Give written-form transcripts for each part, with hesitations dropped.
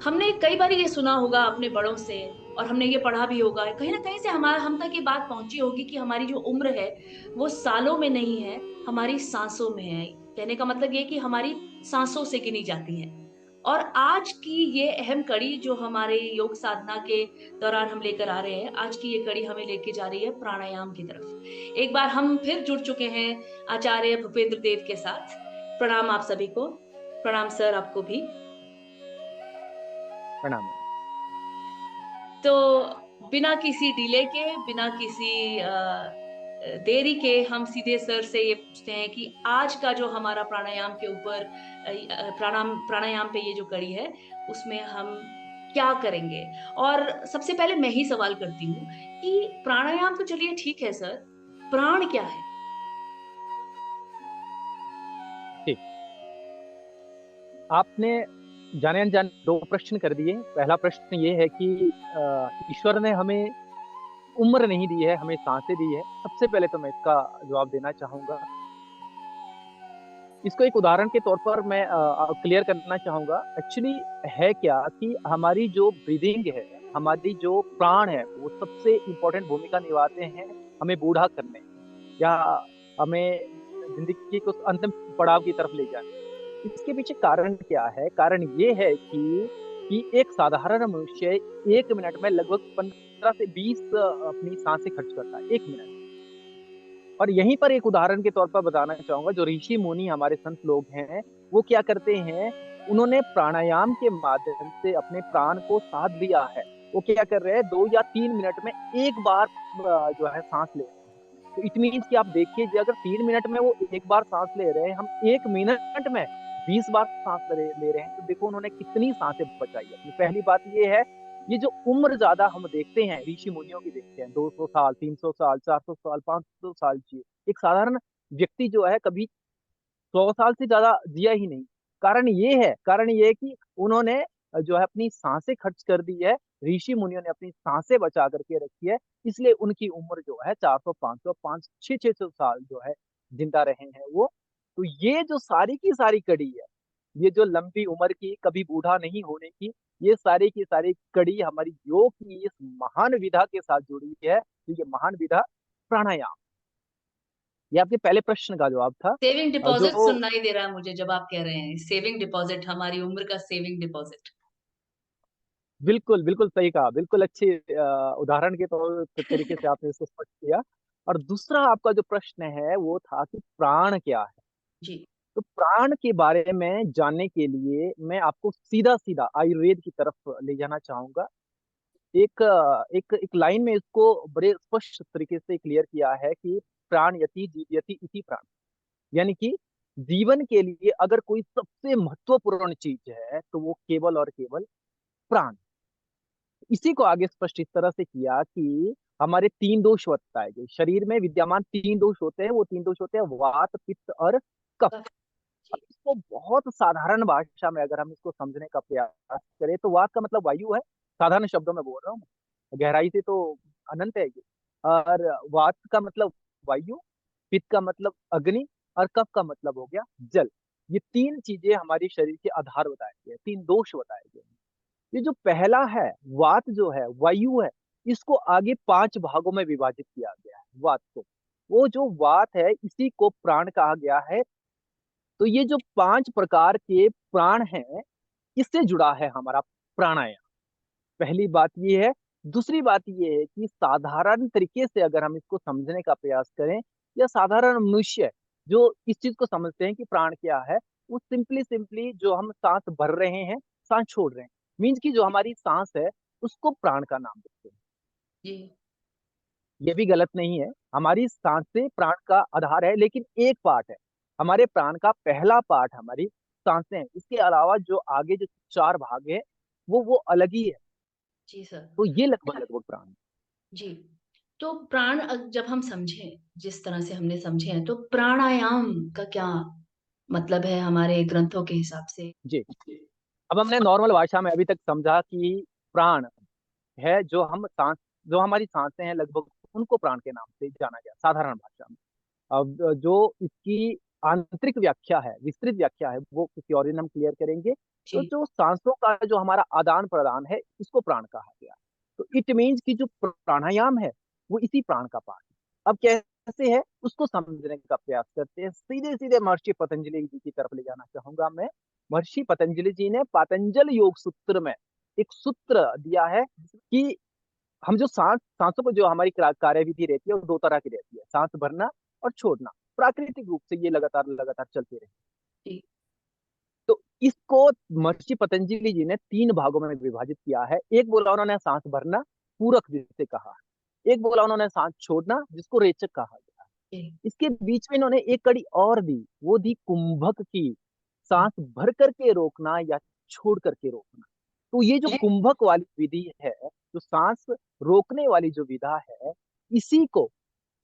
हमने कई बार ये सुना होगा अपने बड़ों से, और हमने ये पढ़ा भी होगा, कहीं ना कहीं से हमारा हम तक ये बात पहुंची होगी कि हमारी जो उम्र है वो सालों में नहीं है, हमारी सांसों में है। कहने का मतलब ये कि हमारी सांसों से गिनी जाती है। और आज की ये अहम कड़ी जो हमारे योग साधना के दौरान हम लेकर आ रहे हैं, आज की ये कड़ी हमें लेके जा रही है प्राणायाम की तरफ। एक बार हम फिर जुड़ चुके हैं आचार्य भूपेंद्र देव के साथ। प्रणाम आप सभी को। प्रणाम सर, आपको भी। प्रणाम। तो बिना किसी डिले के, बिना किसी देरी के, हम सीधे सर से ये पूछते हैं कि आज का जो हमारा प्राणायाम के ऊपर प्राणायाम प्राणायाम पे ये जो कड़ी है, उसमें हम क्या करेंगे। और सबसे पहले मैं ही सवाल करती हूँ कि प्राणायाम तो चलिए ठीक है सर, प्राण क्या है। ठीक। आपने जाने अनजाने दो प्रश्न कर दिए। पहला प्रश्न ये है कि ईश्वर ने हमें उम्र नहीं दी है, हमें सांसें दी है। सबसे पहले तो मैं इसका जवाब देना चाहूंगा। इसको एक उदाहरण के तौर पर मैं क्लियर करना चाहूंगा। एक्चुअली है क्या कि हमारी जो ब्रीदिंग है, हमारी जो प्राण है, वो सबसे इम्पोर्टेंट भूमिका निभाते हैं हमें बूढ़ा करने, या हमें जिंदगी को अंतिम पड़ाव की तरफ ले जाने। इसके पीछे कारण क्या है? कारण ये है कि एक साधारण मनुष्य 1 मिनट में लगभग 15 से 20 अपनी सांसें खर्च करता है, 1 मिनट। और यहीं पर एक उदाहरण के तौर पर बताना चाहूंगा, जो ऋषि मुनि हमारे संत लोग हैं, वो क्या करते हैं? उन्होंने प्राणायाम के माध्यम से अपने प्राण को साध दिया है। वो क्या कर रहे हैं? 2 या 3 मिनट में एक बार जो है सांस ले रहे हैं। तो इट मीन्स कि आप देखिए, जो अगर 3 मिनट में वो एक बार सांस ले रहे हैं, हम 1 मिनट में 20 बार सांस ले रहे हैं, तो देखो उन्होंने कितनी सांसें बचाई अपनी। पहली बात ये है, ये जो उम्र ज्यादा हम देखते हैं, ऋषि मुनियों की देखते हैं, 200 साल, 300 साल, 400 साल, 500 साल जिए। एक साधारण व्यक्ति जो है कभी 100 साल से ज्यादा जिया ही नहीं। कारण ये है कि उन्होंने जो है अपनी सांसें खर्च कर दी है। ऋषि मुनियों ने अपनी सांसें बचा करके रखी है, इसलिए उनकी उम्र जो है 400, 500, 600 साल जो है जिंदा रहे हैं वो। तो ये जो सारी की सारी कड़ी है, ये जो लंबी उम्र की, कभी बूढ़ा नहीं होने की, ये सारी की सारी कड़ी हमारी योग की इस महान विधा के साथ जुड़ी है। तो ये महान विधा प्राणायाम। ये आपके पहले प्रश्न का जवाब था। सेविंग डिपॉजिट जो सुनना ही दे रहा है मुझे जब आप कह रहे हैं सेविंग डिपॉजिट, हमारी उम्र का सेविंग डिपॉजिट। बिल्कुल बिल्कुल सही कहा, बिल्कुल अच्छी उदाहरण के तौर तरीके से आपने इसको स्पष्ट किया। और दूसरा आपका जो प्रश्न है वो था कि प्राण क्या है। जी। तो प्राण के बारे में जानने के लिए मैं आपको सीधा सीधा आयुर्वेद की तरफ ले जाना चाहूंगा। एक लाइन में इसको बड़े स्पष्ट तरीके से क्लियर किया है कि प्राण यति जीवयति इति प्राण। यानी कि जीवन के लिए अगर कोई सबसे महत्वपूर्ण चीज है तो वो केवल और केवल प्राण। इसी को आगे स्पष्ट इस तरह से किया कि हमारे 3 दोष बताए गए। शरीर में विद्यमान 3 दोष होते हैं। वो 3 दोष होते हैं वात, पित्त और कफ। अब जी। इसको बहुत साधारण भाषा में अगर हम इसको समझने का प्रयास करें, तो वात का मतलब वायु है। साधारण शब्दों में बोल रहा हूँ मैं, गहराई से तो अनंत है ये। और वात का मतलब वायु, पित्त का मतलब अग्नि, और कफ का मतलब हो गया जल। ये 3 चीजें हमारी शरीर के आधार बताए गए, 3 दोष बताए गए। ये जो पहला है, वात जो है, वायु है, इसको आगे 5 भागों में विभाजित किया गया है वात को। वो जो वात है, इसी को प्राण कहा गया है। तो ये जो 5 प्रकार के प्राण हैं, इससे जुड़ा है हमारा प्राणायाम। पहली बात ये है। दूसरी बात ये है कि साधारण तरीके से अगर हम इसको समझने का प्रयास करें, या साधारण मनुष्य जो इस चीज को समझते हैं कि प्राण क्या है, वो सिंपली सिंपली जो हम सांस भर रहे हैं, सांस छोड़ रहे हैं, मीन्स की जो हमारी सांस है, उसको प्राण का नाम देते हैं। जी। ये भी गलत नहीं है। हमारी सांसें प्राण का आधार है, लेकिन एक पार्ट है। हमारे प्राण का पहला पार्ट हमारी सांसें हैं। इसके अलावा जो आगे जो 4 भाग है, वो अलग ही है। जी सर। तो ये लगभग लगभग प्राण है। जी। तो प्राण जब हम समझें, जिस तरह से हमने समझे हैं, तो प्राणायाम का क्या मतलब है हमारे ग्रंथों के हिसाब से। जी। अब हमने नॉर्मल भाषा में अभी तक समझा कि प्राण है जो हम सांस, जो हमारी सांसें हैं लगभग, उनको प्राण के नाम से जाना गया साधारण भाषा में। अब जो इसकी आंतरिक व्याख्या है, विस्तृत व्याख्या है, वो किसी और दिन हम क्लियर करेंगे। तो जी, जो सांसों का जो हमारा आदान प्रदान है, इसको प्राण कहा गया। तो इट मीन्स कि जो प्राणायाम है, वो इसी प्राण का पार्ट है। अब कैसे है, उसको समझने का प्रयास करते हैं। सीधे सीधे महर्षि पतंजलि जी की तरफ ले जाना चाहूंगा मैं। महर्षि पतंजलि जी ने पातंजल योग सूत्र में एक सूत्र दिया है कि हम जो सांसों को, जो हमारी कार्यविधि रहती है, वो दो तरह की रहती है, सांस भरना और छोड़ना। प्राकृतिक रूप से ये लगातार लगातार चलते रहे। जी, तो इसको महर्षि पतंजलि जी ने तीन भागों में विभाजित किया है। एक बोला उन्होंने सांस भरना, पूरक जिसे कहा है। एक बोला उन्होंने सांस छोड़ना, जिसको रेचक कहा गया है। जी, इसके बीच में इन्होंने एक कड़ी और दी, वो दी कुंभक की, सांस भर करके रोकना या छोड़ करके रोकना। तो ये जो जी। कुंभक वाली विधि है, जो सांस रोकने वाली जो विधा है, इसी को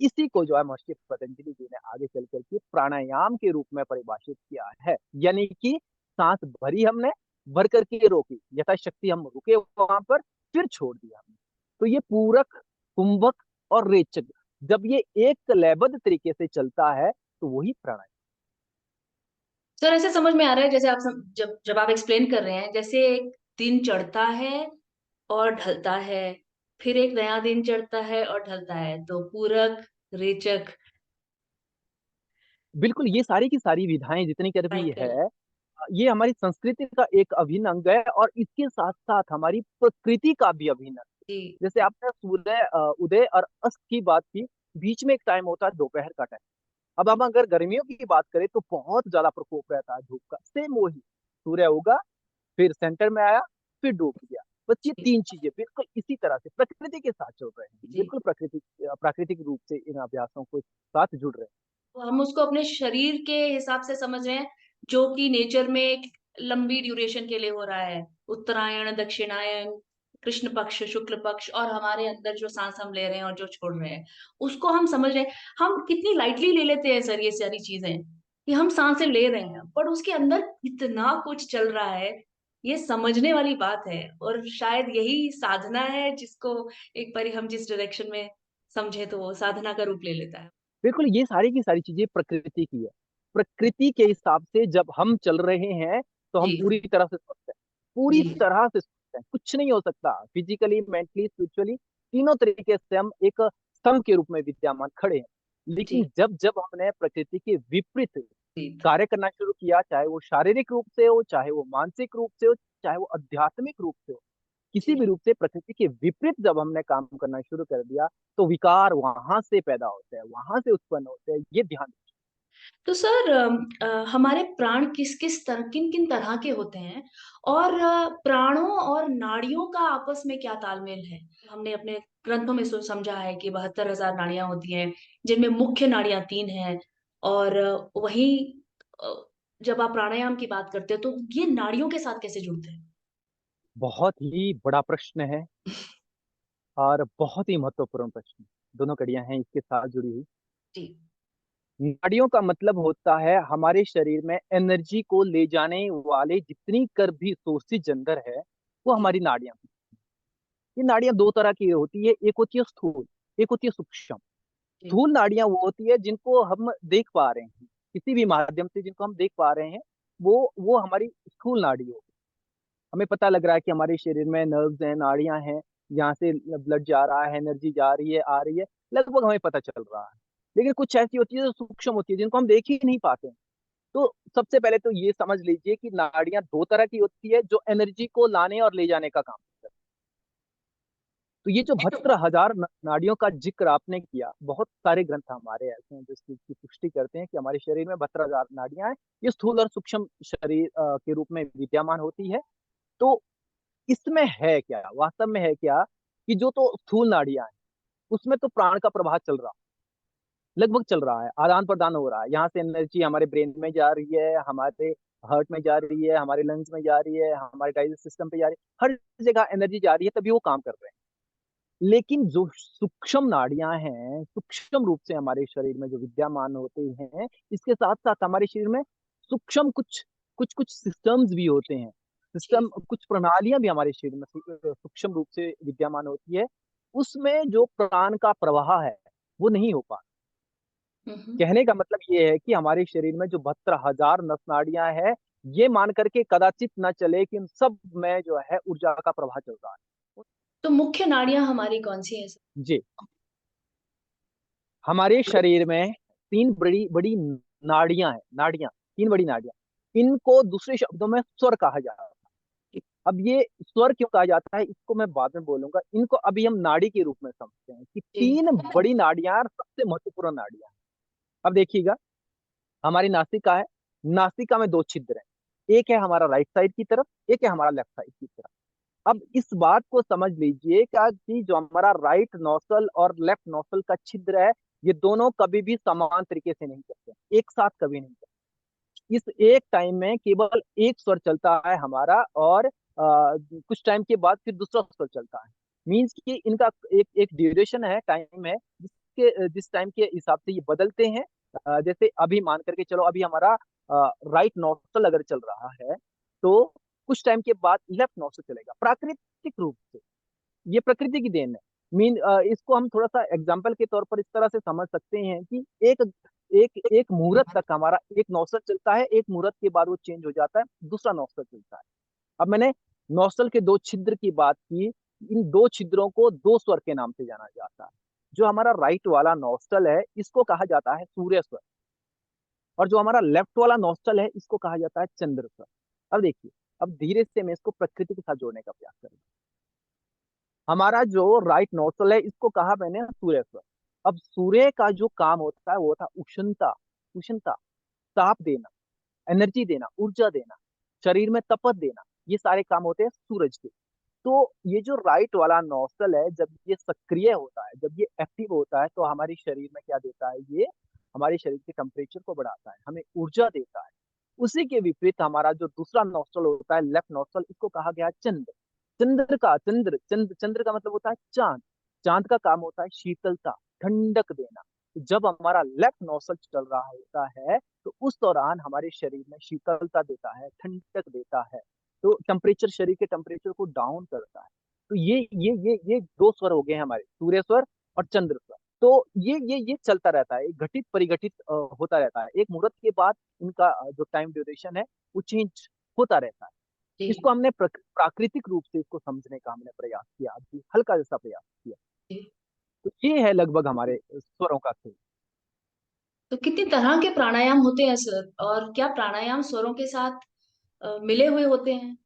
इसी को जो है महर्षि पतंजलि जी ने आगे चल करके प्राणायाम के रूप में परिभाषित किया है। यानी कि सांस भरी हमने, भर करके रोकी, यथाशक्ति हम रुके वहां पर, फिर छोड़ दिया हमने। तो ये पूरक, कुंभक और रेचक, जब ये एक लयबद्ध तरीके से चलता है, तो वही प्राणायाम। सर ऐसे समझ में आ रहा है, जैसे जब जब आप एक्सप्लेन कर रहे हैं, जैसे एक दिन चढ़ता है और ढलता है, फिर एक नया दिन चढ़ता है और ढलता है, तो पूरक, रेचक, बिल्कुल, ये सारी की सारी विधाएं जितनी कर भी साइकिल। है, ये हमारी संस्कृति का एक अभिन्न अंग है, और इसके साथ साथ हमारी प्रकृति का भी अभिन्न अंग। जी, जैसे आपने सूर्य उदय और अस्त की बात की, बीच में एक टाइम होता है दोपहर का टाइम। अब हम अगर गर्मियों की बात करें, तो बहुत ज्यादा प्रकोप रहता है धूप का। सेम वही, सूर्य उगा, फिर सेंटर में आया, फिर डूब गया। बस ये जी, तीन चीजें बिल्कुल इसी तरह से प्रकृति के साथ चल रहे हैं, जी। बिल्कुल प्राकृतिक रूप से इन अभ्यासों के साथ जुड़ रहे हैं। तो हम उसको अपने शरीर के हिसाब से समझ रहे हैं, जो कि नेचर में एक लंबी ड्यूरेशन के लिए हो रहा है। उत्तरायण, दक्षिणायन, कृष्ण पक्ष, शुक्ल पक्ष, और हमारे अंदर जो सांस हम ले रहे हैं और जो छोड़ रहे हैं, उसको हम समझ रहे हैं। हम कितनी लाइटली ले लेते हैं सर ये सारी चीजें, कि हम सांसें ले रहे हैं, पर उसके अंदर इतना कुछ चल रहा है। ये समझने वाली बात है, और शायद यही साधना है, जिसको एक बारी हम जिस डायरेक्शन में समझे, तो वो साधना का रूप ले लेता है। बिल्कुल, ये सारी की सारी चीजें प्रकृति की है। प्रकृति के हिसाब से जब हम चल रहे हैं, तो हम जी, पूरी तरह से स्वस्थ हैं, पूरी जी, तरह से स्वस्थ हैं। कुछ नहीं हो सकता, फिजिकली, मेंटली, स्पिरिचुअली, तीनों तरीके से हम एक स्तंभ के रूप में विद्यमान खड़े हैं। जी, लेकिन जब जब हमने प्रकृति के विपरीत जी, कार्य करना शुरू किया, चाहे वो शारीरिक रूप से हो, चाहे वो मानसिक रूप से हो, चाहे वो आध्यात्मिक रूप से हो, किसी भी जी। रूप से प्रकृति के विपरीत जब हमने काम करना शुरू कर दिया, तो विकार वहां से पैदा होते हैं, वहां से उत्पन्न होते हैं। ये ध्यान। तो सर हमारे प्राण किस-किस तरह किन-किन तरह के होते हैं? और प्राणों और नाड़ियों का आपस में क्या तालमेल है? हमने अपने ग्रंथों में समझा है कि 72,000 नाड़ियाँ होती हैं, जिनमें मुख्य नाड़ियाँ 3 हैं, और वहीं अ, जब आप प्राणायाम की बात करते हैं, तो ये नाड़ियों के साथ कैसे जुड़ते हैं? बहुत ही बड़ा प्रश्न है, और बहुत ही महत्वपूर्ण प्रश्न। दोनों कड़ियां हैं इसके साथ जुड़ी हुई। जी, नाड़ियों का मतलब होता है हमारे शरीर में एनर्जी को ले जाने वाले जितनी कर भी सोर्सेज अंदर है, वो जी, हमारी नाड़ियां। ये नाड़ियां दो तरह की होती है, एक होती है स्थूल, एक होती है सूक्ष्म। जी, स्थूल नाड़ियां वो होती है जिनको हम देख पा रहे हैं, किसी भी माध्यम से जिनको हम देख पा रहे हैं, वो हमारी स्थूल नाड़ी हो। हमें पता लग रहा है कि हमारे शरीर में नर्व्स हैं, नाड़ियां हैं, यहाँ से ब्लड जा रहा है, एनर्जी जा रही है, आ रही है, लगभग हमें पता चल रहा है। लेकिन कुछ ऐसी होती है जो सूक्ष्म होती है, जिनको हम देख ही नहीं पाते हैं। तो सबसे पहले तो ये समझ लीजिए कि नाड़ियां दो तरह की होती है, जो एनर्जी को लाने और ले जाने का काम करती है। तो ये जो 72,000 नाड़ियों का जिक्र आपने किया, बहुत सारे ग्रंथ हमारे ऐसे हैं जो इस चीज की पुष्टि करते हैं कि हमारे शरीर में 72,000 नाड़ियां हैं। ये स्थूल और सूक्ष्म शरीर के रूप में विद्यमान होती है। तो इसमें है क्या, वास्तव में है क्या, कि जो तो स्थूल नाड़ियां हैं, उसमें तो प्राण का प्रवाह चल रहा, लगभग चल रहा है, आदान प्रदान हो रहा है। यहाँ से एनर्जी हमारे ब्रेन में जा रही है, हमारे हार्ट में जा रही है, हमारे लंग्स में जा रही है, हमारे डाइजेस्ट सिस्टम पे जा रही है, हर जगह एनर्जी जा रही है, तभी वो काम कर रहे हैं। लेकिन जो सूक्ष्म नाड़ियां हैं, सूक्ष्म रूप से हमारे शरीर में जो विद्यमान होते हैं, इसके साथ साथ हमारे शरीर में सूक्ष्म कुछ कुछ कुछ सिस्टम्स भी होते हैं। जी। सिस्टम, कुछ प्रणालियां भी हमारे शरीर में सूक्ष्म रूप से विद्यमान होती है। उसमें जो प्राण का प्रवाह है, वो नहीं हो पा। हुँ, हुँ। कहने का मतलब ये है कि हमारे शरीर में जो 72,000 नस नाड़ियां हैं, ये मान करके कदाचित ना चले कि इन सब में जो है ऊर्जा का प्रवाह चल रहा है। तो मुख्य नाड़ियाँ हमारी कौन-सी हैं सर? जी, हमारे शरीर में 3 बड़ी बड़ी नाड़ियाँ हैं, नाड़ियाँ, 3 बड़ी नाड़ियाँ। इनको दूसरे शब्दों में स्वर कहा जाता है। अब ये स्वर क्यों कहा जाता है, इसको मैं बाद में बोलूँगा। इनको अभी हम नाड़ी के रूप में समझते हैं कि जी, 3 बड़ी नाड़ियाँ और सबसे महत्वपूर्ण नाड़ियाँ हैं। अब देखिएगा, हमारी नासिका है, नासिका में 2 छिद्र हैं। एक है हमारा राइट साइड की तरफ, एक है हमारा लेफ्ट साइड की तरफ। अब इस बात को समझ लीजिए क्या कि जो हमारा राइट नोस्ट्रल और लेफ्ट नोस्ट्रल का छिद्र है, ये दोनों कभी भी समान तरीके से नहीं चलते, एक साथ कभी नहीं चलते। इस एक टाइम में केवल एक स्वर चलता है हमारा, और कुछ टाइम के बाद फिर दूसरा स्वर चलता है। मीन्स कि इनका एक एक ड्यूरेशन है, टाइम है, जिस टाइम के हिसाब से ये बदलते हैं। जैसे अभी मान करके चलो, अभी हमारा राइट नोस्ट्रल अगर चल रहा है, तो कुछ टाइम के बाद लेफ्ट नोस्ट्रल चलेगा, प्राकृतिक रूप से। ये प्रकृति की देन है। इसको हम थोड़ा सा एग्जाम्पल के तौर पर इस तरह से समझ सकते हैं कि एक एक एक मुहूर्त तक हमारा एक नौसर चलता है, एक मुहूर्त के बाद वो चेंज हो जाता है, दूसरा नौसर चलता है। अब मैंने नौसल के 2 छिद्र की बात की। इन 2 छिद्रों को 2 स्वर के नाम से जाना जाता है। जो हमारा राइट वाला नौस्टल है, इसको कहा जाता है सूर्य स्वर, और जो हमारा लेफ्ट वाला नौस्टल है, इसको कहा जाता है चंद्र स्वर। अब देखिए, अब धीरे से मैं इसको प्रकृति के साथ जोड़ने का प्रयास करूंगा। हमारा जो राइट नोस्ट्रल है, इसको कहा मैंने सूर्य स्वर। अब सूर्य का जो काम होता है वो था उष्णता, उष्णता, ताप देना, एनर्जी देना, ऊर्जा देना, शरीर में तपत देना। ये सारे काम होते हैं सूरज के। तो ये जो राइट वाला नोस्ट्रल है, जब ये सक्रिय होता है, जब ये एक्टिव होता है, तो हमारे शरीर में क्या देता है, ये हमारे शरीर के टेम्परेचर को बढ़ाता है, हमें ऊर्जा देता है। उसी के विपरीत हमारा जो दूसरा नोस्ट्रल होता है, लेफ्ट नोस्ट्रल, इसको कहा गया है चंद्र। चंद्र का मतलब होता है चांद। चांद का काम होता है शीतलता, ठंडक देना। तो जब हमारा लेफ्ट नोस्ट्रल चल रहा होता है, तो उस दौरान हमारे शरीर में शीतलता देता है, ठंडक देता है। तो टेम्परेचर, शरीर के टेम्परेचर को डाउन करता है। तो ये 2 स्वर हो गए हैं हमारे, सूर्य स्वर और चंद्र स्वर। तो ये चलता रहता है, घटित परिघटित होता रहता है। एक मुहूर्त के बाद इनका जो टाइम ड्यूरेशन है, वो चेंज होता रहता है। इसको जी, हमने प्राकृतिक रूप से इसको समझने का हमने प्रयास किया, अभी हल्का जैसा प्रयास किया। जी। तो ये है लगभग हमारे स्वरों का खेल। तो कितनी तरह के प्राणायाम होते हैं सर? और क्या प्राणायाम स्वरों के साथ मिले हुए होते हैं?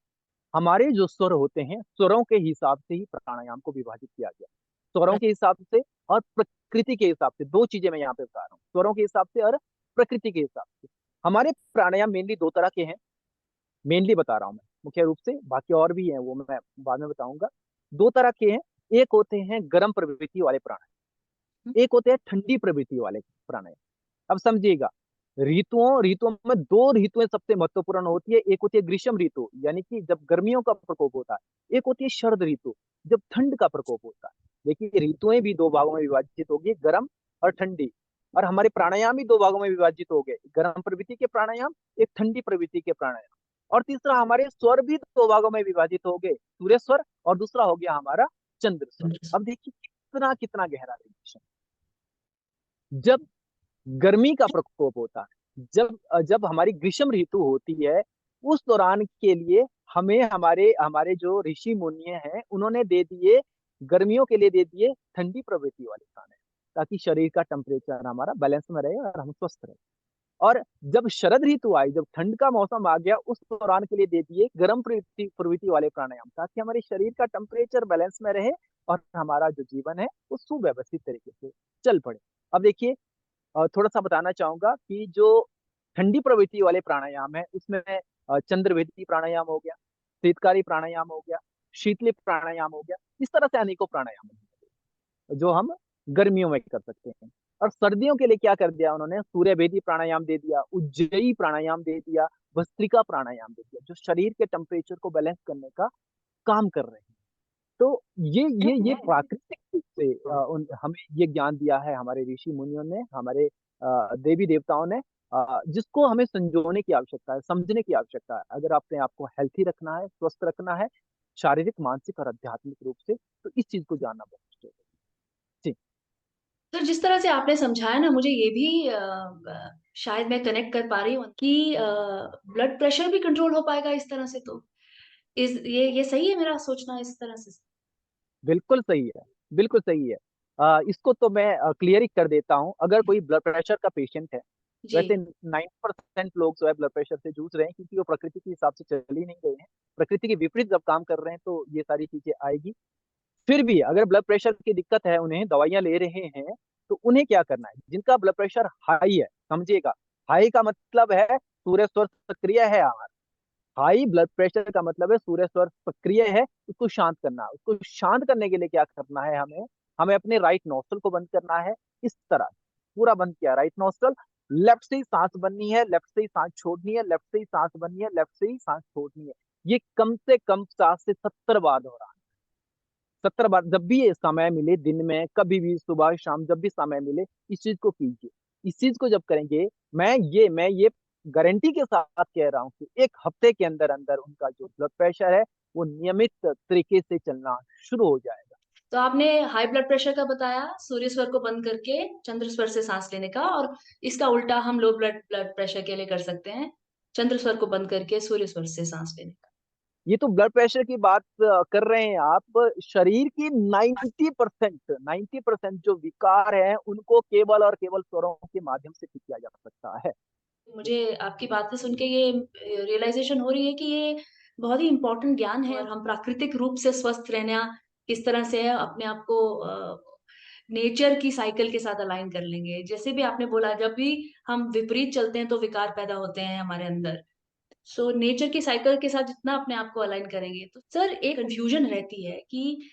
हमारे जो स्वर होते हैं, स्वरों के हिसाब से ही प्राणायाम को विभाजित किया गया। स्वरों के हिसाब से और प्रकृति के हिसाब से, 2 चीजें मैं यहाँ पे बता रहा हूँ, स्वरों के हिसाब से और प्रकृति के हिसाब से। हमारे प्राणायाम मेनली 2 तरह के हैं, मेनली बता रहा हूँ मैं मुख्य रूप से, बाकी और भी हैं, वो मैं बाद में बताऊंगा। 2 तरह के हैं। एक होते हैं गर्म प्रवृत्ति वाले प्राणायाम, एक होते हैं ठंडी प्रवृत्ति वाले प्राणायाम। अब समझिएगा, ऋतुओं ऋतुओं में 2 ऋतुएं सबसे महत्वपूर्ण होती है। एक होती है ग्रीष्म ऋतु, यानी कि जब गर्मियों का प्रकोप होता है। एक होती है शरद ऋतु, जब ठंड का प्रकोप होता है। देखिए, ऋतुएं भी 2 भागों में विभाजित होगी, गर्म और ठंडी। और हमारे प्राणायाम भी 2 भागों में विभाजित हो गए, गर्म प्रवृत्ति के प्राणायाम, एक ठंडी प्रवृत्ति के प्राणायाम। और तीसरा, हमारे स्वर भी 2 भागों में विभाजित हो गए, सूर्य स्वर, और दूसरा हो गया हमारा चंद्र स्वर। अब देखिए कितना कितना गहरा रिलेशन। जब गर्मी का प्रकोप होता है, जब हमारी ग्रीष्म ऋतु होती है, उस दौरान के लिए हमें हमारे हमारे जो ऋषि मुनि हैं, उन्होंने दे दिए, गर्मियों के लिए दे दिए ठंडी प्रवृत्ति वाले खाने, ताकि शरीर का टेम्परेचर हमारा बैलेंस में रहे और हम स्वस्थ रहे। और जब शरद ऋतु आई, जब ठंड का मौसम आ गया, उस दौरान के लिए दे दिए गर्म प्रवृत्ति प्रवृत्ति वाले प्राणायाम, ताकि हमारे शरीर का टेम्परेचर बैलेंस में रहे और हमारा जो जीवन है वो सुव्यवस्थित तरीके से चल पड़े। अब देखिए, थोड़ा सा बताना चाहूंगा कि जो ठंडी प्रवृत्ति वाले प्राणायाम है, उसमें चंद्रवेदी प्राणायाम हो गया, शीतकारी प्राणायाम हो गया, शीतली प्राणायाम हो गया। इस तरह से अनेकों प्राणायाम हैं जो हम गर्मियों में कर सकते हैं। और सर्दियों के लिए क्या कर दिया उन्होंने, सूर्यभेदी प्राणायाम दे दिया, उज्जयी प्राणायाम दे दिया, भस्त्रिका प्राणायाम दे दिया, जो शरीर के टेम्परेचर को बैलेंस करने का काम कर रहे हैं। तो ये प्राकृतिक रूप से हमें ये ज्ञान दिया है हमारे ऋषि मुनियों ने, हमारे देवी देवताओं ने, जिसको हमें संजोने की आवश्यकता है, समझने की आवश्यकता है। अगर अपने आप को हेल्थी रखना है, स्वस्थ रखना है, शारीरिक, मानसिक और आध्यात्मिक रूप से, तो इस चीज को जानना बहुत जरूरी है। जी। तो जिस तरह से आपने समझाया ना, मुझे ये भी शायद मैं कनेक्ट कर पा रही हूँ कि ब्लड प्रेशर भी कंट्रोल हो पाएगा इस तरह से तो। इस ये सही है मेरा सोचना इस तरह से? बिल्कुल सही है, बिल्कुल सही है। इसको तो मैं क्लियर ही कर देता हूँ। अगर कोई ब्लड प्रेशर का पेशेंट है, जी। वैसे 90% लोग जो है ब्लड प्रेशर से जूझ रहे हैं, क्योंकि वो प्रकृति के हिसाब से चल ही नहीं रहे हैं। प्रकृति के विपरीत जब काम कर रहे हैं तो ये सारी चीजें आएगी। फिर भी अगर ब्लड प्रेशर की दिक्कत है, उन्हें दवाइयां ले रहे हैं, तो उन्हें क्या करना है? जिनका ब्लड प्रेशर हाई है, समझिएगा, हाई का मतलब है सूर्य स्वर सक्रिय है। हाई ब्लड प्रेशर का मतलब है सूर्य स्वर सक्रिय है, उसको शांत करना है। उसको शांत करने के लिए क्या करना है? हमें हमें अपने राइट नोस्ट्रल को बंद करना है। इस तरह पूरा बंद किया राइट नोस्ट्रल, लेफ्ट से ही सांस बननी है, लेफ्ट से ही सांस छोड़नी है, लेफ्ट से ही सांस बननी है, लेफ्ट से ही सांस छोड़नी है। ये कम से कम 60 से 70 बार दोहराना। 70 बार। जब भी ये समय मिले, दिन में कभी भी, सुबह शाम, जब भी समय मिले, इस चीज को कीजिए। इस चीज को जब करेंगे, मैं ये गारंटी के साथ कह रहा हूँ कि 1 हफ्ते के अंदर अंदर उनका जो ब्लड प्रेशर है वो नियमित तरीके से चलना शुरू हो जाएगा। तो आपने हाई ब्लड प्रेशर का बताया, सूर्य स्वर को बंद करके चंद्र स्वर से सांस लेने का, और इसका उल्टा हम लो ब्लड ब्लड प्रेशर के लिए कर सकते हैं, चंद्र स्वर को बंद करके सूर्य स्वर से सांस लेने का। ये तो ब्लड प्रेशर की बात कर रहे हैं आप। शरीर की 90% जो विकार है उनको केवल और केवल स्वरों के माध्यम से ठीक किया जा सकता है। मुझे आपकी बातें सुन के ये रियलाइजेशन हो रही है कि ये बहुत ही इम्पोर्टेंट ज्ञान है, और हम प्राकृतिक रूप से स्वस्थ रहना किस तरह से है, अपने आप को नेचर की साइकिल के साथ अलाइन कर लेंगे। जैसे भी आपने बोला, जब भी हम विपरीत चलते हैं तो विकार पैदा होते हैं हमारे अंदर। सो नेचर की साइकिल के साथ जितना अपने आप को अलाइन करेंगे, तो सर एक कंफ्यूजन रहती है कि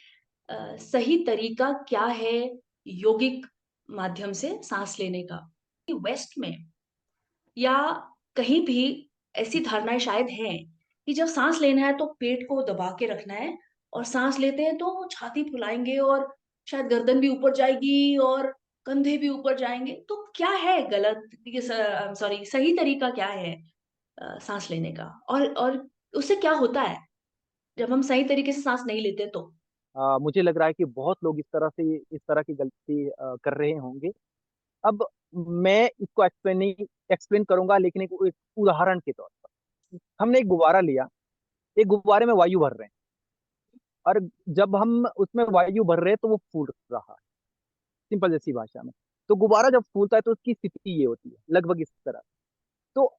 सही तरीका क्या है योगिक माध्यम से सांस लेने का? वेस्ट में या कहीं भी ऐसी धारणाएँ शायद हैं कि जब साँस लेना है तो पेट को दबा के रखना है, और साँस लेते हैं तो छाती फुलाएँगे और शायद गर्दन भी ऊपर जाएगी और कंधे भी ऊपर जाएँगे। तो क्या है गलत, ये सॉरी, सही तरीका क्या है साँस लेने का? और उससे क्या होता है जब हम सही तरीके से साँस नहीं लेते तो? मुझे लग रहा है कि बहुत लोग इस तरह की गलती कर रहे होंगे। अब मैं इसको एक्सप्लेन करूंगा, लेकिन एक उदाहरण के तौर पर। हमने एक गुब्बारा लिया, एक गुब्बारे में वायु भर रहे हैं, और जब हम उसमें वायु भर रहे हैं तो वो फूल रहा है, सिंपल जैसी भाषा में। तो गुब्बारा जब फूलता है तो उसकी स्थिति ये होती है, लगभग इस तरह। तो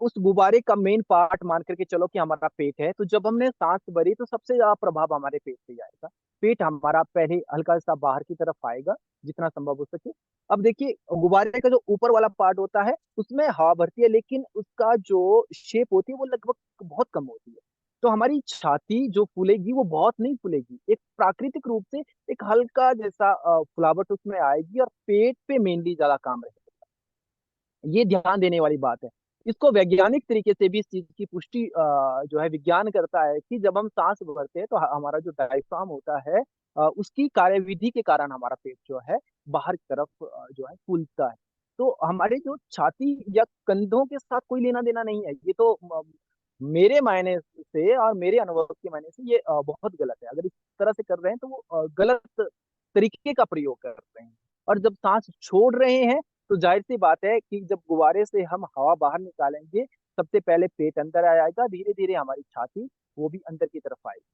उस गुब्बारे का मेन पार्ट मान करके चलो कि हमारा पेट है। तो जब हमने सांस भरी तो सबसे ज्यादा प्रभाव हमारे पेट पे जाएगा। पेट हमारा पहले हल्का सा बाहर की तरफ आएगा, जितना संभव हो सके। अब देखिए, गुब्बारे का जो ऊपर वाला पार्ट होता है उसमें हवा भरती है, लेकिन उसका जो शेप होती है वो लगभग बहुत कम होती है। तो हमारी छाती जो फूलेगी वो बहुत नहीं फूलेगी, एक प्राकृतिक रूप से एक हल्का जैसा फुलावट उसमें आएगी, और पेट पे मेनली ज्यादा काम रहेगा। ये ध्यान देने वाली बात है। इसको वैज्ञानिक तरीके से भी इस चीज की पुष्टि जो है विज्ञान करता है कि जब हम सांस भरते हैं तो हमारा जो डायफ्राम होता है, उसकी कार्यविधि के कारण हमारा पेट जो है बाहर की तरफ जो है फूलता है। तो हमारे जो छाती या कंधों के साथ कोई लेना देना नहीं है। ये तो मेरे मायने से और मेरे अनुभव के मायने से ये बहुत गलत है। अगर इस तरह से कर रहे हैं तो वो गलत तरीके का प्रयोग कर रहे हैं। और जब सांस छोड़ रहे हैं तो जाहिर सी बात है कि जब गुब्बारे से हम हवा बाहर निकालेंगे, सबसे पहले पेट अंदर आ जाएगा, धीरे धीरे हमारी छाती वो भी अंदर की तरफ आएगी।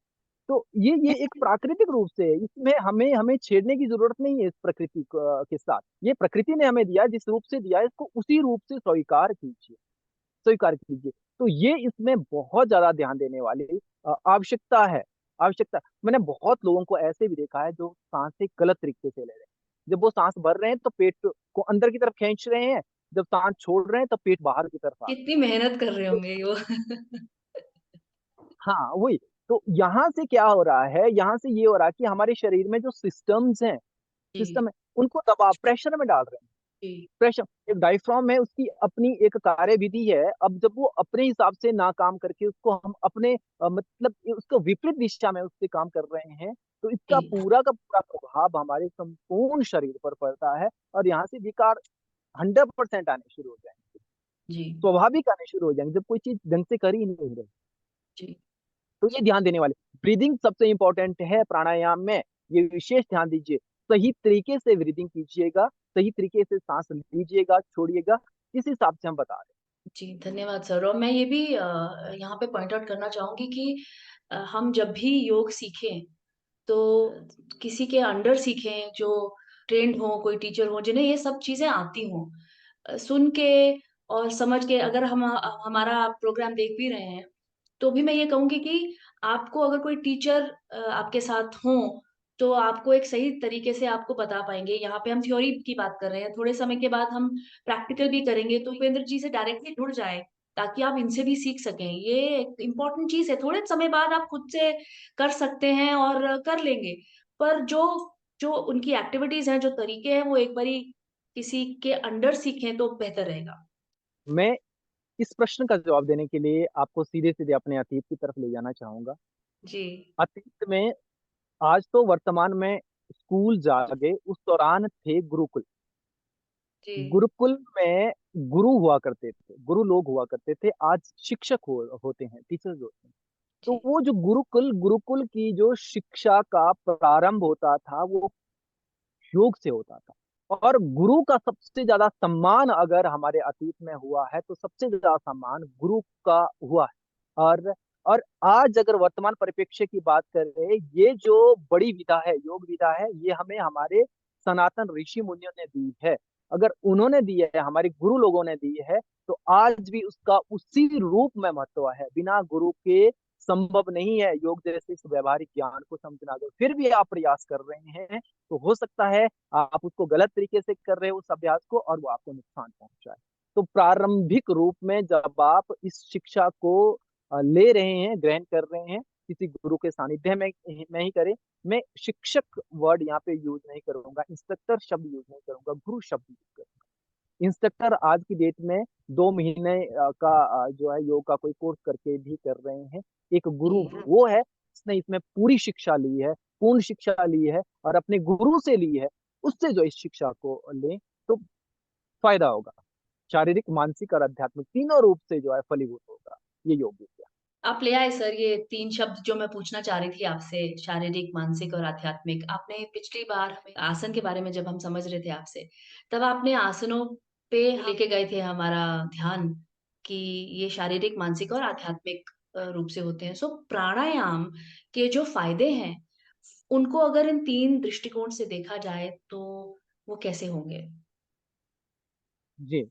तो ये एक प्राकृतिक रूप से है। इसमें हमें हमें छेड़ने की जरूरत नहीं है इस प्रकृति के साथ। ये प्रकृति ने हमें दिया, जिस रूप से दिया है इसको उसी रूप से स्वीकार कीजिए, स्वीकार कीजिए। तो ये इसमें बहुत ज्यादा ध्यान देने वाली आवश्यकता है। आवश्यकता, मैंने बहुत लोगों को ऐसे भी देखा है जो सांसें गलत तरीके से ले रहे हैं। जब वो सांस भर रहे हैं तो पेट को अंदर की तरफ खींच रहे हैं, जब सांस छोड़ रहे हैं तो पेट बाहर की तरफ आ कितनी मेहनत कर रहे रहा है। होंगे वो। हाँ, वही। तो यहाँ से क्या हो रहा है? यहाँ से ये हो रहा है कि हमारे शरीर में जो सिस्टम्स हैं, जी, सिस्टम है, उनको दबाव, प्रेशर में डाल रहे हैं। जी, प्रेशर, एक डायफ्राम है, उसकी अपनी एक कार्य विधि है। अब जब वो अपने हिसाब से ना काम करके उसको हम अपने मतलब उसको विपरीत दिशा में उससे काम कर रहे हैं, तो इसका जी, पूरा का पूरा प्रभाव हमारे संपूर्ण शरीर पर पड़ता है। और यहाँ से विकार 100% आने शुरू हो जाएंगे, जी, स्वाभाविक आने शुरू हो जाएंगे, जब कोई चीज ढंग से कर ही नहीं रही। जी, तो ये ध्यान देने वाले, ब्रीदिंग सबसे इंपॉर्टेंट है प्राणायाम में, ये विशेष ध्यान दीजिए। सही तरीके से ब्रीदिंग कीजिएगा, सही तरीके से सांस लीजिएगा, छोड़िएगा, इस हिसाब से हम बता रहे जी, धन्यवाद सर। और मैं ये भी यहाँ पे पॉइंट आउट करना चाहूँगी कि हम जब भी योग सीखें, तो किसी के अंडर सीखें जो ट्रेन्ड हों, कोई टीचर हो, जिन्हें ये सब चीज़ें आती हों। सुन के और समझ के अगर हम हमारा प्रोग्राम देख भी रहे हैं, तो भी मैं ये कहूँगी कि आपको अगर कोई टीचर आपके साथ हों, तो आपको एक सही तरीके से आपको बता पाएँगे। यहाँ पे हम थ्योरी की बात कर रहे हैं, थोड़े समय के बाद हम प्रैक्टिकल भी करेंगे, तो उपेंद्र जी से डायरेक्टली जुड़ जाएँ, ताकि आप इनसे भी सीख सकें। ये एक इम्पोर्टेंट चीज़ है, थोड़े समय बाद आप खुद से कर सकते हैं और कर लेंगे। पर जो जो उनकी एक्टिविटीज़ हैं, जो तरीके हैं, वो एक बारी किसी के अंडर सीखें तो बेहतर रहेगा। हैं। मैं इस प्रश्न का जवाब देने के लिए आपको सीधे-सीधे अपने अतीत की तरफ ले जाना चाहूँगा। जी, अतीत में आज तो वर्तमान में स्कूल जा गए, उस दौरान थे गुरुकुल। जी, गुरुकुल में गुरु हुआ करते थे, गुरु लोग हुआ करते थे, आज शिक्षक होते हैं, टीचर्स होते हैं। तो जी, वो जो गुरुकुल गुरुकुल की जो शिक्षा का प्रारंभ होता था, वो योग से होता था। और गुरु का सबसे ज़्यादा सम्मान अगर हमारे अतीत में हुआ है, तो सबसे ज़्यादा सम्मान गुरु का हुआ है। और आज अगर वर्तमान परिप्रेक्ष्य की बात करें, ये जो बड़ी विधा है, योग विधा है, ये हमें हमारे सनातन ऋषि मुनियों ने दी है। अगर उन्होंने दी है, हमारे गुरु लोगों ने दी है, तो आज भी उसका उसी रूप में महत्व है। बिना गुरु के संभव नहीं है योग जैसे इस व्यवहारिक ज्ञान को समझना। अगर फिर भी आप प्रयास कर रहे हैं, तो हो सकता है आप उसको गलत तरीके से कर रहे हो उस अभ्यास को, और वो आपको नुकसान पहुंचाए। तो प्रारंभिक रूप में जब आप इस शिक्षा को ले रहे हैं, ग्रहण कर रहे हैं, किसी गुरु के सानिध्य में ही करें। मैं शिक्षक वर्ड यहाँ पे यूज नहीं करूंगा, इंस्ट्रक्टर शब्द यूज नहीं करूंगा, गुरु शब्द यूज करूंगा। इंस्ट्रक्टर आज की डेट में 2 महीने का जो है योग का कोई कोर्स करके भी कर रहे हैं। एक गुरु जी। वो है जिसने इसमें पूरी शिक्षा ली है, पूर्ण शिक्षा ली है, और अपने गुरु से ली है। उससे जो इस शिक्षा को लें, तो फायदा होगा। शारीरिक, मानसिक और आध्यात्मिक तीनों रूप से जो है फलीभूत होगा ये योग विद्या। आप ले आए सर ये 3 शब्द जो मैं पूछना चाह रही थी आपसे, शारीरिक, मानसिक और आध्यात्मिक। आपने पिछली बार हमें आसन के बारे में जब हम समझ रहे थे आपसे, तब आपने आसनों पे लेके गए थे हमारा ध्यान कि ये शारीरिक, मानसिक और आध्यात्मिक रूप से होते हैं। सो प्राणायाम के जो फ़ायदे हैं, उनको अगर इन 3 दृष्टिकोण से देखा जाए, तो वो कैसे होंगे? जी,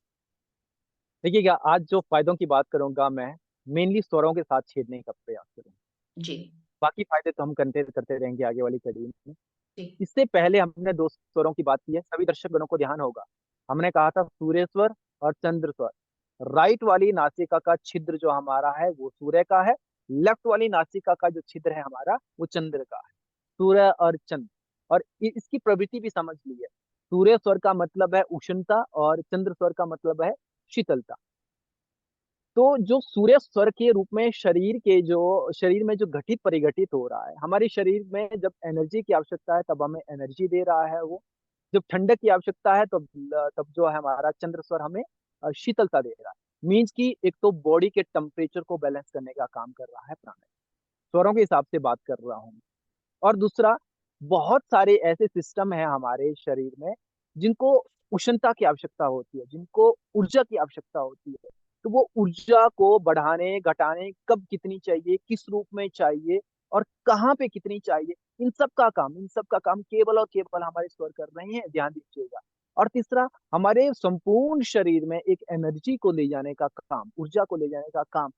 देखिएगा, आज जो फायदों की बात करूंगा मैं, मेनली स्वरों के साथ छेड़ने का प्रयास करूंगा। जी, बाकी फायदे तो हम करते करते रहेंगे आगे वाली कड़ी में। जी, इससे पहले हमने 2 स्वरों की बात की है, सभी दर्शक गणों को ध्यान होगा। हमने कहा था सूर्य स्वर और चंद्र स्वर। राइट वाली नासिका का छिद्र जो हमारा है वो सूर्य का है, लेफ्ट वाली नासिका का जो छिद्र है हमारा वो चंद्र का है। सूर्य और चंद्र, और इसकी प्रवृत्ति भी समझ ली है। सूर्य स्वर का मतलब है उष्णता, और चंद्र स्वर का मतलब है शीतलता। तो जो सूर्य स्वर के रूप में शरीर में जो घटित परिघटित हो रहा है, हमारे शरीर में जब एनर्जी की आवश्यकता है तब हमें एनर्जी दे रहा है वो। जब ठंडक की आवश्यकता है तब जो है हमारा चंद्र स्वर हमें शीतलता दे रहा है। मीन्स की एक तो बॉडी के टेम्परेचर को बैलेंस करने का काम कर रहा है प्राणायाम। स्वरों के हिसाब से बात कर रहा हूँ। और दूसरा, बहुत सारे ऐसे सिस्टम हैं हमारे शरीर में जिनको उष्णता की आवश्यकता होती है, जिनको ऊर्जा की आवश्यकता होती है। तो वो ऊर्जा को बढ़ाने घटाने कब कितनी चाहिए, किस रूप में चाहिए, और कहाँ पे कितनी चाहिए, इन सब का काम केवल और केवल हमारे स्वर कर रहे हैं, ध्यान दीजिएगा। और तीसरा, हमारे संपूर्ण शरीर में एक एनर्जी को ले जाने का काम, ऊर्जा को ले जाने का काम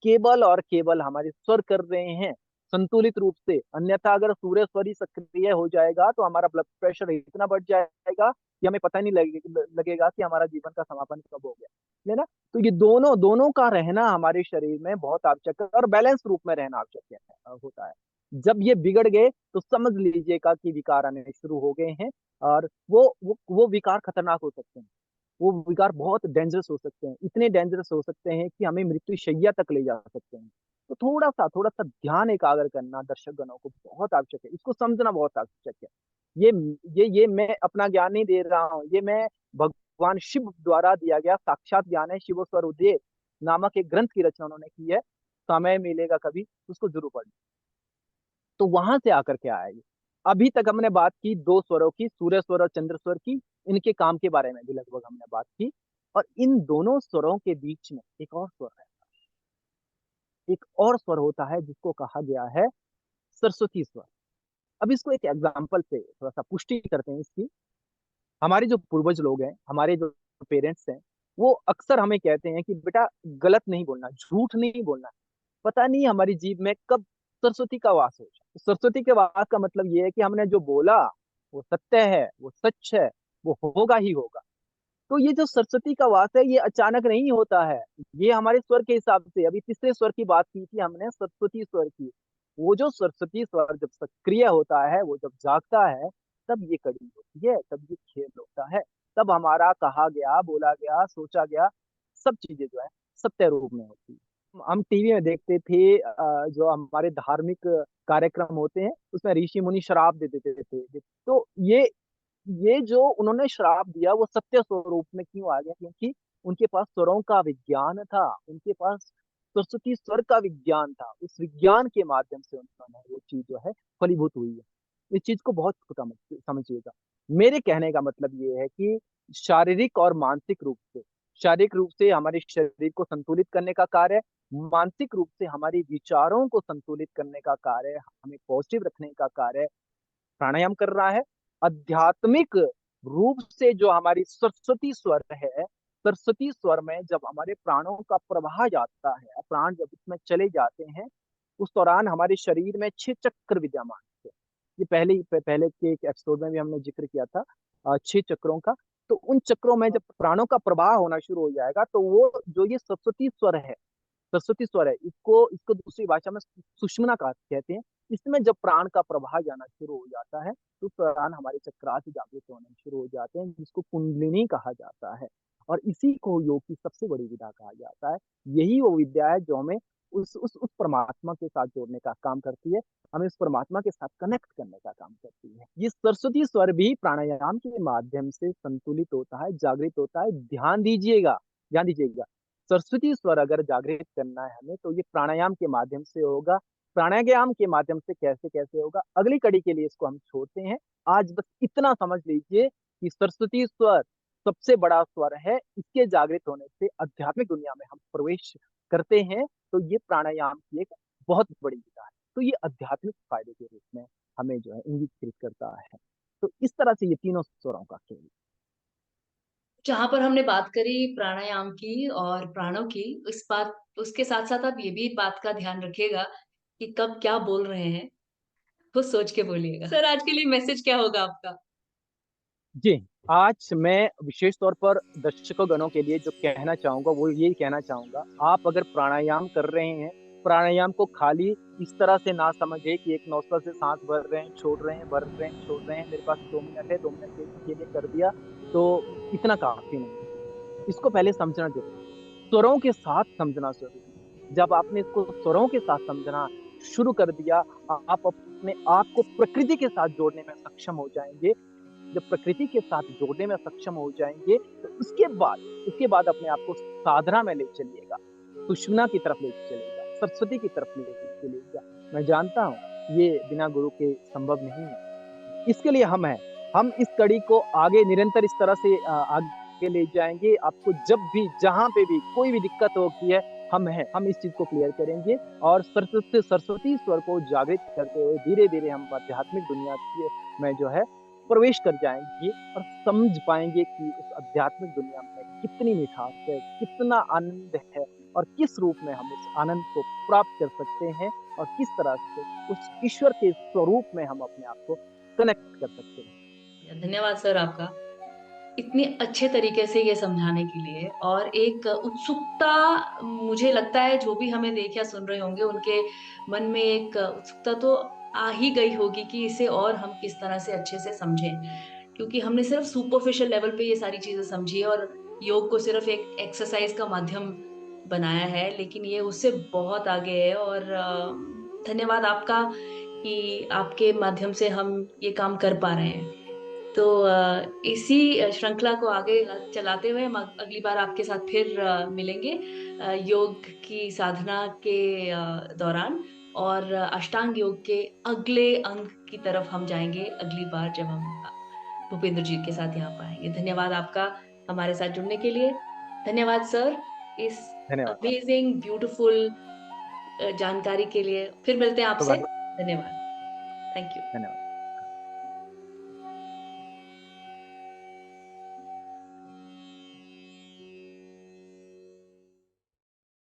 केवल और केवल हमारे स्वर कर रहे हैं, संतुलित रूप से। अन्यथा अगर सूर्य स्वर ही सक्रिय हो जाएगा तो हमारा ब्लड प्रेशर इतना बढ़ जाएगा कि हमें पता नहीं लगेगा कि हमारा जीवन का समापन कब हो गया, है ना। तो ये दोनों दोनों का रहना हमारे शरीर में बहुत आवश्यक है, और बैलेंस रूप में रहना आवश्यक होता है। जब ये बिगड़ गए तो समझ लीजिएगा कि विकार आने शुरू हो गए हैं, और वो विकार खतरनाक हो सकते हैं। वो विकार बहुत डेंजरस हो सकते हैं, इतने डेंजरस हो सकते हैं कि हमें मृत्यु शैया तक ले जा सकते हैं। तो थोड़ा सा ध्यान एकाग्र करना दर्शक गणों को बहुत आवश्यक है, इसको समझना बहुत आवश्यक है। ये ये मैं अपना ज्ञान नहीं दे रहा हूँ, ये मैं भगवान शिव द्वारा दिया गया साक्षात ज्ञान है। शिव स्वरूदेव नामक एक ग्रंथ की रचना उन्होंने की है, समय मिलेगा कभी उसको जरूर पढ़ना। तो वहां से आकर के आया ये। अभी तक हमने बात की दो स्वरों की, सूर्य स्वर और चंद्र स्वर की। इनके काम के बारे में भी लगभग हमने बात की। और इन दोनों स्वरों के बीच में एक और स्वर है। एक और स्वर होता है जिसको कहा गया है सरस्वती स्वर। अब इसको एक एग्जाम्पल से थोड़ा सा पुष्टि करते हैं इसकी। हमारे जो पूर्वज लोग हैं, हमारे जो पेरेंट्स हैं, वो अक्सर हमें कहते हैं कि बेटा गलत नहीं बोलना, झूठ नहीं बोलना। पता नहीं हमारी जीभ में कब सरस्वती का वास हो जाए। तो सरस्वती के वास का मतलब ये है कि हमने जो बोला वो सत्य है, वो सच है, वो होगा ही होगा। तो ये जो सरस्वती का वास है, ये अचानक नहीं होता है। ये हमारे स्वर के हिसाब से, अभी तीसरे स्वर की बात की थी हमने, सरस्वती स्वर की। वो जो सरस्वती स्वर जब सक्रिय होता है, वो जब जागता है, तब ये कड़ी होती है, तब ये खेल होता है। तब हमारा कहा गया, बोला गया, सोचा गया सब चीजें जो है सत्य रूप में होती है। हम टीवी में देखते थे, जो हमारे धार्मिक कार्यक्रम होते हैं, उसमें ऋषि मुनि श्राप दे देते थे। तो ये जो उन्होंने श्राप दिया, वो सत्य स्वरूप में क्यों आ गया? क्योंकि उनके पास स्वरों का विज्ञान था, उनके पास सरस्वती स्वर का विज्ञान था। उस विज्ञान के माध्यम से उन्होंने वो चीज जो है फलीभूत हुई है। इस चीज को बहुत समझिएगा। मेरे कहने का मतलब ये है कि शारीरिक और मानसिक रूप से, शारीरिक रूप से हमारे शरीर को संतुलित करने का कार्य, मानसिक रूप से हमारे विचारों को संतुलित करने का कार्य, हमें पॉजिटिव रखने का कार्य प्राणायाम कर रहा है। आध्यात्मिक रूप से जो हमारी सरस्वती स्वर है, सरस्वती स्वर में जब हमारे प्राणों का प्रवाह जाता है, प्राण जब इसमें चले जाते हैं, उस दौरान हमारे शरीर में 6 चक्र विद्यमान थे। ये पहले के एक एपिसोड में भी हमने जिक्र किया था 6 चक्रों का। तो उन चक्रों में जब प्राणों का प्रवाह होना शुरू हो जाएगा, तो वो जो ये सरस्वती स्वर है, सरस्वती स्वर है, इसको इसको दूसरी भाषा में सुषुम्ना का कहते हैं। इसमें जब प्राण का प्रवाह जाना शुरू हो जाता है, तो उस दौरान हमारे चक्रास जागृत होने शुरू हो जाते हैं, जिसको कुंडलिनी कहा जाता है। और इसी को योग की सबसे बड़ी विधा कहा जाता है। यही वो विद्या है जो हमें उस परमात्मा के साथ जोड़ने का काम करती है, हमें उस परमात्मा के साथ कनेक्ट करने का काम करती है। ये सरस्वती स्वर भी प्राणायाम के माध्यम से संतुलित होता है, जागृत होता है। ध्यान दीजिएगा, सरस्वती स्वर अगर जागृत करना है हमें, तो ये प्राणायाम के माध्यम से होगा। प्राणायाम के माध्यम से कैसे कैसे होगा, अगली कड़ी के लिए इसको हम छोड़ते हैं। आज बस इतना समझ लीजिए कि सरस्वती स्वर सबसे बड़ा स्वर है। इसके जागृत होने से आध्यात्मिक दुनिया में हम प्रवेश करते हैं। तो ये प्राणायाम की एक बहुत बड़ी विधा है। तो ये आध्यात्मिक फायदे के रूप में हमें जो है इंगित करता है। तो इस तरह से ये तीनों स्वरों का खेल। जहां पर हमने बात करी प्राणायाम की और प्राणों की, उसके साथ साथ आप ये भी बात का ध्यान रखिएगा कि कब क्या बोल रहे हैं, तो सोच के बोलिएगा। सर, आज के लिए मैसेज क्या होगा आपका? जी, आज मैं विशेष तौर पर दर्शकों गणों के लिए जो कहना चाहूंगा, वो यही कहना चाहूंगा, आप अगर प्राणायाम कर रहे हैं, प्राणायाम को खाली इस तरह से ना समझे कि एक नौसला से सांस भर रहे हैं, छोड़ रहे हैं, भर रहे हैं, छोड़ रहे हैं, मेरे पास 2 मिनट है, 2 मिनट के लिए कर दिया तो इतना काफी नहीं है। इसको पहले समझना जरूरी है, स्वरों के साथ समझना जरूरी है। जब आपने इसको स्वरों के साथ समझना शुरू कर दिया, आप अपने आप को प्रकृति के साथ जोड़ने में सक्षम हो जाएंगे। जब प्रकृति के साथ जोड़ने में सक्षम हो जाएंगे, तो उसके बाद अपने आप को साधना में ले चलिएगा, सुषुम्ना की तरफ ले चलेगा, सरस्वती की तरफ ले चलेगा। मैं जानता हूँ ये बिना गुरु के संभव नहीं है। इसके लिए हम इस कड़ी को आगे निरंतर इस तरह से आगे ले जाएंगे। आपको जब भी जहां पे भी कोई भी दिक्कत होती है, हम इस चीज को क्लियर करेंगे। और सरस्वती स्वर को जागृत करते हुए धीरे धीरे हम आध्यात्मिक दुनिया में जो है प्रवेश कर जाएंगे, और समझ पाएंगे कि उस आध्यात्मिक दुनिया में कितनी मिठास है, कितना आनंद है, और किस रूप में हम उस आनंद को प्राप्त कर सकते हैं, और किस तरह से उस ईश्वर के स्वरूप में हम अपने आप को कनेक्ट कर सकते हैं। धन्यवाद सर आपका, इतने अच्छे तरीके से ये समझाने के लिए। और एक उत्सुकता, मुझे लगता है जो भी हमें देख या सुन रहे होंगे उनके मन में एक उत्सुकता तो आ ही गई होगी कि इसे और हम किस तरह से अच्छे से समझें, क्योंकि हमने सिर्फ सुपरफिशियल लेवल पे ये सारी चीजें समझी है और योग को सिर्फ एक एक्सरसाइज का माध्यम बनाया है, लेकिन ये उससे बहुत आगे है। और धन्यवाद आपका कि आपके माध्यम से हम ये काम कर पा रहे हैं। तो इसी श्रृंखला को आगे चलाते हुए हम अगली बार आपके साथ फिर मिलेंगे योग की साधना के दौरान, और अष्टांग योग के अगले अंग की तरफ हम जाएँगे अगली बार जब हम भूपेंद्र जी के साथ यहाँ पर आएँगे। धन्यवाद आपका हमारे साथ जुड़ने के लिए। धन्यवाद सर, इस धन्यवाद। अमेजिंग ब्यूटीफुल जानकारी के लिए। फिर मिलते हैं आपसे। शुभ धन्यवाद। Thank you. धन्यवाद।